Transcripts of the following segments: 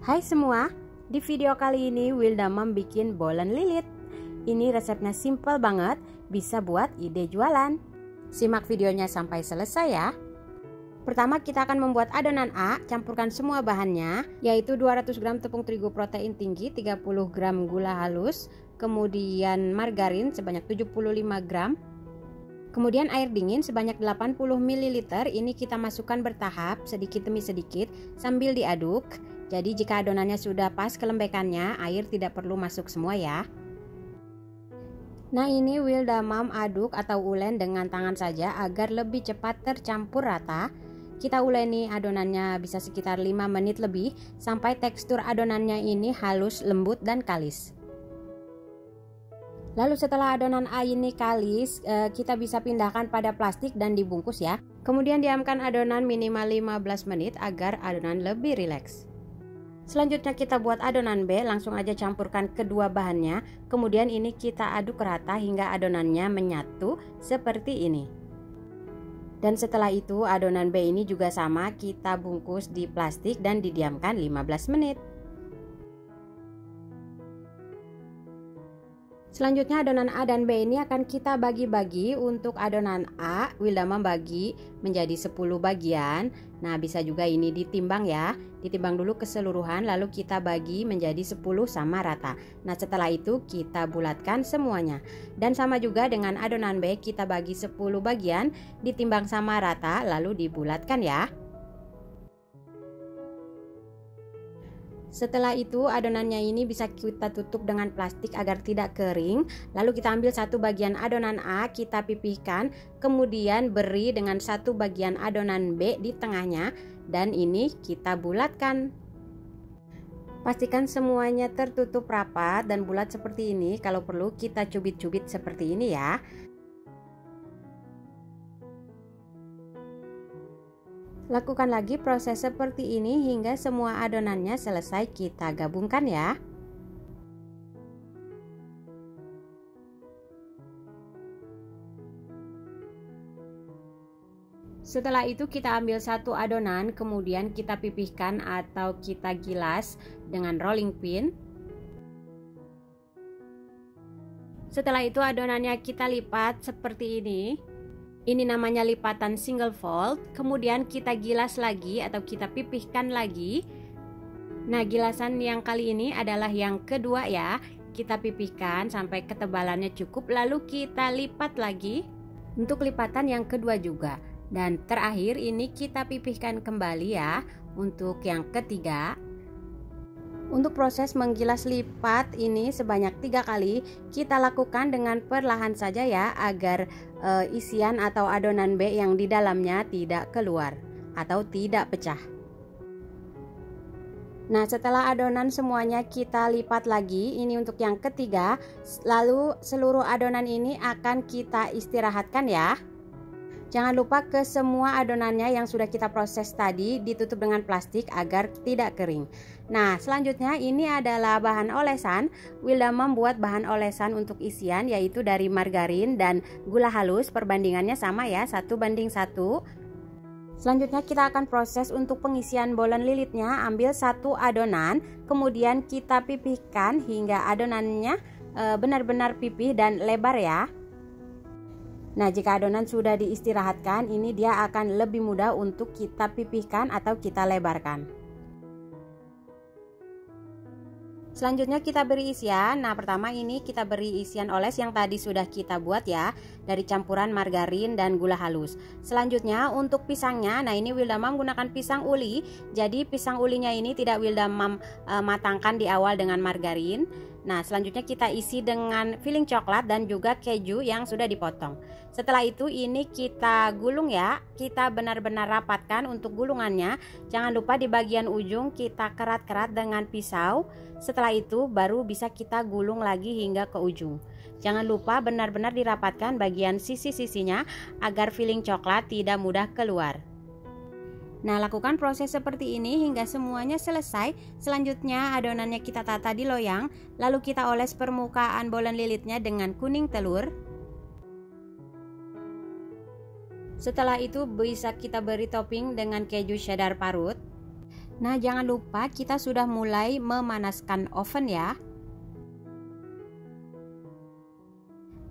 Hai semua, di video kali ini Wilda Mom bikin bolen lilit. Ini resepnya simple banget, bisa buat ide jualan. Simak videonya sampai selesai ya. Pertama kita akan membuat adonan A, campurkan semua bahannya, yaitu 200 gram tepung terigu protein tinggi, 30 gram gula halus, kemudian margarin sebanyak 75 gram, kemudian air dingin sebanyak 80 ml. Ini kita masukkan bertahap sedikit demi sedikit sambil diaduk. Jadi jika adonannya sudah pas kelembekannya, air tidak perlu masuk semua ya. Nah ini Wilda Mom aduk atau ulen dengan tangan saja agar lebih cepat tercampur rata. Kita uleni adonannya bisa sekitar 5 menit lebih sampai tekstur adonannya ini halus, lembut dan kalis. Lalu setelah adonan A ini kalis, kita bisa pindahkan pada plastik dan dibungkus ya. Kemudian diamkan adonan minimal 15 menit agar adonan lebih rileks. Selanjutnya kita buat adonan B, langsung aja campurkan kedua bahannya. Kemudian ini kita aduk rata hingga adonannya menyatu seperti ini. Dan setelah itu adonan B ini juga sama, kita bungkus di plastik dan didiamkan 15 menit. Selanjutnya adonan A dan B ini akan kita bagi-bagi. Untuk adonan A, Wilda Mom bagi menjadi 10 bagian. Nah bisa juga ini ditimbang ya. Ditimbang dulu keseluruhan lalu kita bagi menjadi 10 sama rata. Nah setelah itu kita bulatkan semuanya. Dan sama juga dengan adonan B, kita bagi 10 bagian, ditimbang sama rata lalu dibulatkan ya. Setelah itu adonannya ini bisa kita tutup dengan plastik agar tidak kering. Lalu kita ambil satu bagian adonan A, kita pipihkan, kemudian beri dengan satu bagian adonan B di tengahnya, dan ini kita bulatkan. Pastikan semuanya tertutup rapat dan bulat seperti ini. Kalau perlu kita cubit-cubit seperti ini ya. Lakukan lagi proses seperti ini hingga semua adonannya selesai kita gabungkan ya. Setelah itu kita ambil satu adonan, kemudian kita pipihkan atau kita gilas dengan rolling pin. Setelah itu adonannya kita lipat seperti ini. Ini namanya lipatan single fold. Kemudian kita gilas lagi atau kita pipihkan lagi. Nah gilasan yang kali ini adalah yang kedua ya. Kita pipihkan sampai ketebalannya cukup, lalu kita lipat lagi untuk lipatan yang kedua juga. Dan terakhir ini kita pipihkan kembali ya untuk yang ketiga. Untuk proses menggilas lipat ini sebanyak 3 kali kita lakukan dengan perlahan saja ya, agar isian atau adonan B yang di dalamnya tidak keluar atau tidak pecah. Nah setelah adonan semuanya kita lipat lagi, ini untuk yang ketiga. Lalu seluruh adonan ini akan kita istirahatkan ya. Jangan lupa ke semua adonannya yang sudah kita proses tadi ditutup dengan plastik agar tidak kering. Nah selanjutnya ini adalah bahan olesan. Wilda Mom membuat bahan olesan untuk isian yaitu dari margarin dan gula halus, perbandingannya sama ya, 1:1. Selanjutnya kita akan proses untuk pengisian bolen lilitnya. Ambil satu adonan, kemudian kita pipihkan hingga adonannya benar-benar pipih dan lebar ya. Nah jika adonan sudah diistirahatkan, ini dia akan lebih mudah untuk kita pipihkan atau kita lebarkan. Selanjutnya kita beri isian. Nah pertama ini kita beri isian oles yang tadi sudah kita buat ya, dari campuran margarin dan gula halus. Selanjutnya untuk pisangnya, nah ini Wilda Mom menggunakan pisang uli. Jadi pisang ulinya ini tidak Wilda Mom matangkan di awal dengan margarin. Nah selanjutnya kita isi dengan filling coklat dan juga keju yang sudah dipotong. Setelah itu ini kita gulung ya. Kita benar-benar rapatkan untuk gulungannya. Jangan lupa di bagian ujung kita kerat-kerat dengan pisau. Setelah itu baru bisa kita gulung lagi hingga ke ujung. Jangan lupa benar-benar dirapatkan bagian sisi-sisinya agar filling coklat tidak mudah keluar. Nah lakukan proses seperti ini hingga semuanya selesai. Selanjutnya adonannya kita tata di loyang, lalu kita oles permukaan bolen lilitnya dengan kuning telur. Setelah itu bisa kita beri topping dengan keju cheddar parut. Nah, jangan lupa kita sudah mulai memanaskan oven ya.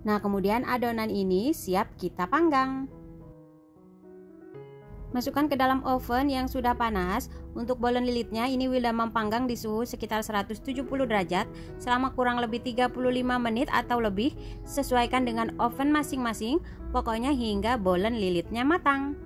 Nah, kemudian adonan ini siap kita panggang. Masukkan ke dalam oven yang sudah panas. Untuk bolen lilitnya ini Wilda mempanggang di suhu sekitar 170 derajat selama kurang lebih 35 menit atau lebih, sesuaikan dengan oven masing-masing, pokoknya hingga bolen lilitnya matang.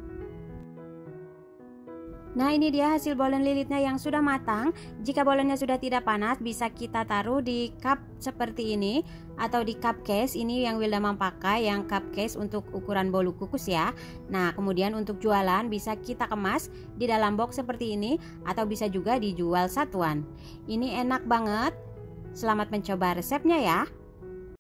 Nah, ini dia hasil bolen lilitnya yang sudah matang. Jika bolennya sudah tidak panas, bisa kita taruh di cup seperti ini atau di cup case. Ini yang Wilda memakai yang cup case untuk ukuran bolu kukus ya. Nah, kemudian untuk jualan bisa kita kemas di dalam box seperti ini atau bisa juga dijual satuan. Ini enak banget. Selamat mencoba resepnya ya.